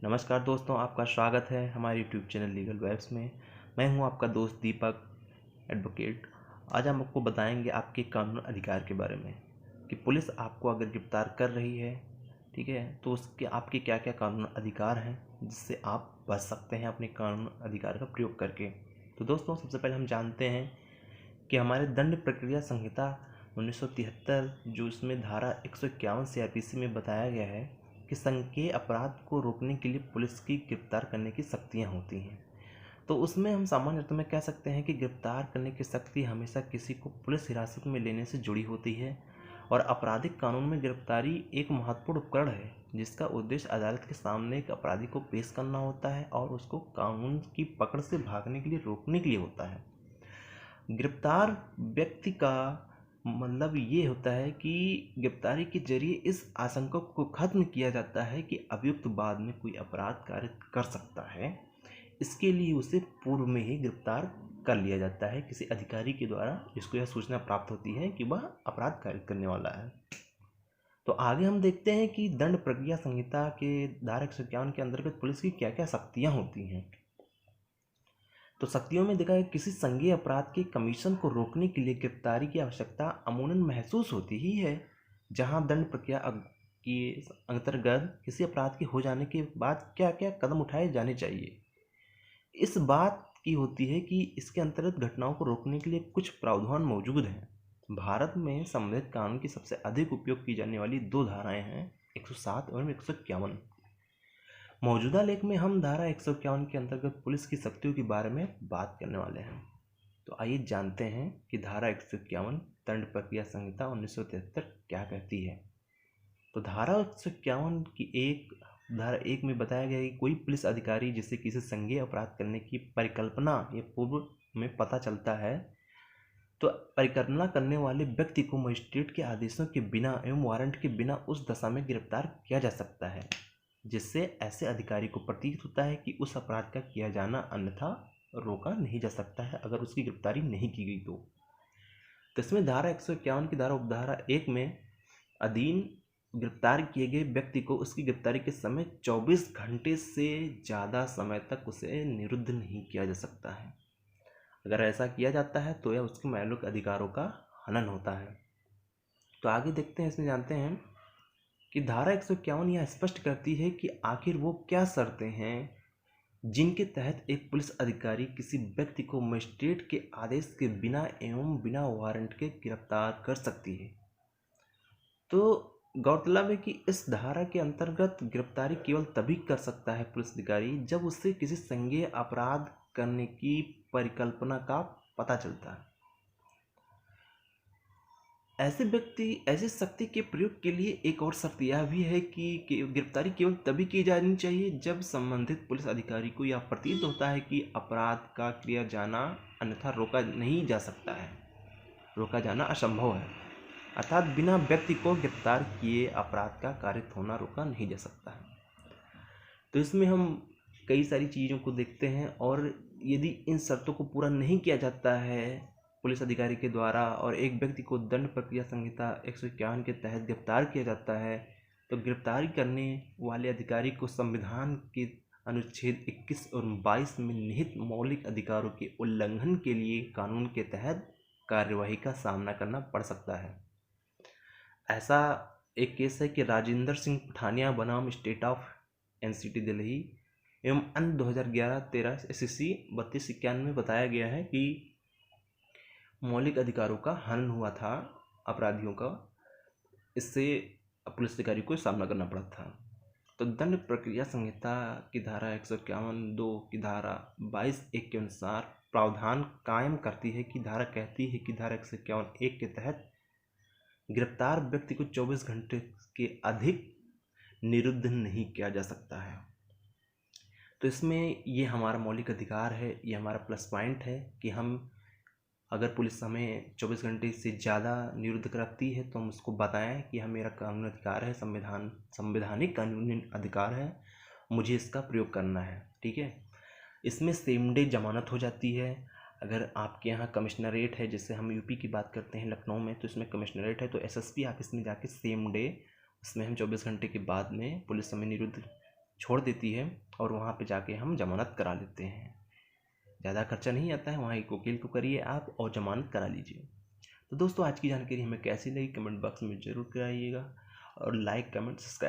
नमस्कार दोस्तों, आपका स्वागत है हमारे यूट्यूब चैनल लीगल वेब्स में। मैं हूं आपका दोस्त दीपक एडवोकेट। आज हम आपको बताएंगे आपके कानून अधिकार के बारे में कि पुलिस आपको अगर गिरफ्तार कर रही है, ठीक है, तो उसके आपके क्या क्या कानून अधिकार हैं जिससे आप बच सकते हैं अपने कानून अधिकार का प्रयोग करके। तो दोस्तों, सबसे पहले हम जानते हैं कि हमारे दंड प्रक्रिया संहिता 1973 जो इसमें धारा 151 CRPC में बताया गया है कि संज्ञेय अपराध को रोकने के लिए पुलिस की गिरफ्तार करने की शक्तियाँ होती हैं। तो उसमें हम सामान्य अर्थ में कह सकते हैं कि गिरफ्तार करने की शक्ति हमेशा किसी को पुलिस हिरासत में लेने से जुड़ी होती है और आपराधिक कानून में गिरफ्तारी एक महत्वपूर्ण उपकरण है जिसका उद्देश्य अदालत के सामने एक अपराधी को पेश करना होता है और उसको कानून की पकड़ से भागने के लिए रोकने के लिए होता है। गिरफ्तार व्यक्ति का मतलब ये होता है कि गिरफ्तारी के जरिए इस आशंका को खत्म किया जाता है कि अभियुक्त बाद में कोई अपराध कार्य कर सकता है। इसके लिए उसे पूर्व में ही गिरफ्तार कर लिया जाता है किसी अधिकारी के द्वारा, जिसको यह सूचना प्राप्त होती है कि वह अपराध कार्य करने वाला है। तो आगे हम देखते हैं कि दंड प्रक्रिया संहिता के धारा 151 के अंतर्गत पुलिस की क्या क्या शक्तियाँ होती हैं। तो शक्तियों में देखा है किसी संज्ञेय अपराध के कमीशन को रोकने के लिए गिरफ्तारी की आवश्यकता अमूमन महसूस होती ही है, जहां दंड प्रक्रिया के अंतर्गत किसी अपराध के हो जाने के बाद क्या क्या कदम उठाए जाने चाहिए। इस बात की होती है कि इसके अंतर्गत घटनाओं को रोकने के लिए कुछ प्रावधान मौजूद हैं। भारत में संविधित कानून की सबसे अधिक उपयोग की जाने वाली दो धाराएं हैं, 107 एवं 151। मौजूदा लेख में हम धारा 151 के अंतर्गत पुलिस की शक्तियों के बारे में बात करने वाले हैं। तो आइए जानते हैं कि धारा 151 दंड प्रक्रिया संहिता 1973 क्या कहती है। तो धारा 151 की धारा 1 में बताया गया है कि कोई पुलिस अधिकारी जिसे किसी संज्ञेय अपराध करने की परिकल्पना या पूर्व में पता चलता है, तो परिकल्पना करने वाले व्यक्ति को मजिस्ट्रेट के आदेशों के बिना एवं वारंट के बिना उस दशा में गिरफ्तार किया जा सकता है जिससे ऐसे अधिकारी को प्रतीत होता है कि उस अपराध का किया जाना अन्यथा रोका नहीं जा सकता है अगर उसकी गिरफ्तारी नहीं की गई। तो इसमें धारा 151 की धारा उपधारा 1 में अधीन गिरफ्तार किए गए व्यक्ति को उसकी गिरफ्तारी के समय 24 घंटे से ज़्यादा समय तक उसे निरुद्ध नहीं किया जा सकता है। अगर ऐसा किया जाता है तो यह उसके मौलिक अधिकारों का हनन होता है। तो आगे देखते हैं, इसमें जानते हैं कि धारा 151 यह स्पष्ट करती है कि आखिर वो क्या शर्तें हैं जिनके तहत एक पुलिस अधिकारी किसी व्यक्ति को मजिस्ट्रेट के आदेश के बिना एवं बिना वारंट के गिरफ्तार कर सकती है। तो गौरतलब है कि इस धारा के अंतर्गत गिरफ्तारी केवल तभी कर सकता है पुलिस अधिकारी जब उससे किसी संज्ञेय अपराध करने की परिकल्पना का पता चलता है। ऐसी शक्ति के प्रयोग के लिए एक और शर्त यह भी है कि गिरफ्तारी केवल तभी की जानी चाहिए जब संबंधित पुलिस अधिकारी को यह प्रतीत होता है कि अपराध का किया जाना अन्यथा रोका नहीं जा सकता है, रोका जाना असंभव है, अर्थात बिना व्यक्ति को गिरफ्तार किए अपराध का कारित होना रोका नहीं जा सकता है। तो इसमें हम कई सारी चीज़ों को देखते हैं और यदि इन शर्तों को पूरा नहीं किया जाता है पुलिस अधिकारी के द्वारा और एक व्यक्ति को दंड प्रक्रिया संहिता 151 के तहत गिरफ्तार किया जाता है, तो गिरफ्तारी करने वाले अधिकारी को संविधान के अनुच्छेद 21 और 22 में निहित मौलिक अधिकारों के उल्लंघन के लिए कानून के तहत कार्यवाही का सामना करना पड़ सकता है। ऐसा एक केस है कि राजेंद्र सिंह पठानिया बनाम स्टेट ऑफ NCT दिल्ली एवं अन्य 2011-13 SCC 3291 में बताया गया है कि मौलिक अधिकारों का हनन हुआ था अपराधियों का, इससे पुलिस अधिकारी को सामना करना पड़ा था। तो दंड प्रक्रिया संहिता की धारा 151(2) की धारा 22(1) के अनुसार प्रावधान कायम करती है कि धारा कहती है कि धारा 151(1) के तहत गिरफ्तार व्यक्ति को 24 घंटे के अधिक निरुद्ध नहीं किया जा सकता है। तो इसमें ये हमारा मौलिक अधिकार है, ये हमारा प्लस पॉइंट है कि हम अगर पुलिस हमें 24 घंटे से ज़्यादा निरुद्ध करती है तो हम उसको बताएं कि यह मेरा कानूनी अधिकार है, संवैधानिक कानूनी अधिकार है, मुझे इसका प्रयोग करना है, ठीक है। इसमें सेम डे जमानत हो जाती है। अगर आपके यहाँ कमिश्नरेट है, जैसे हम यूपी की बात करते हैं लखनऊ में, तो इसमें कमिश्नरेट है तो SSP ऑफिस में जाके सेम डे उसमें हम 24 घंटे के बाद में पुलिस हमें निरुद्ध छोड़ देती है और वहाँ पे जाके हम ज़मानत करा लेते हैं। ज़्यादा खर्चा नहीं आता है, वहाँ एक वकील को करिए आप और ज़मानत करा लीजिए। तो दोस्तों आज की जानकारी हमें कैसी लगी कमेंट बॉक्स में ज़रूर कराइएगा और लाइक कमेंट सब्सक्राइब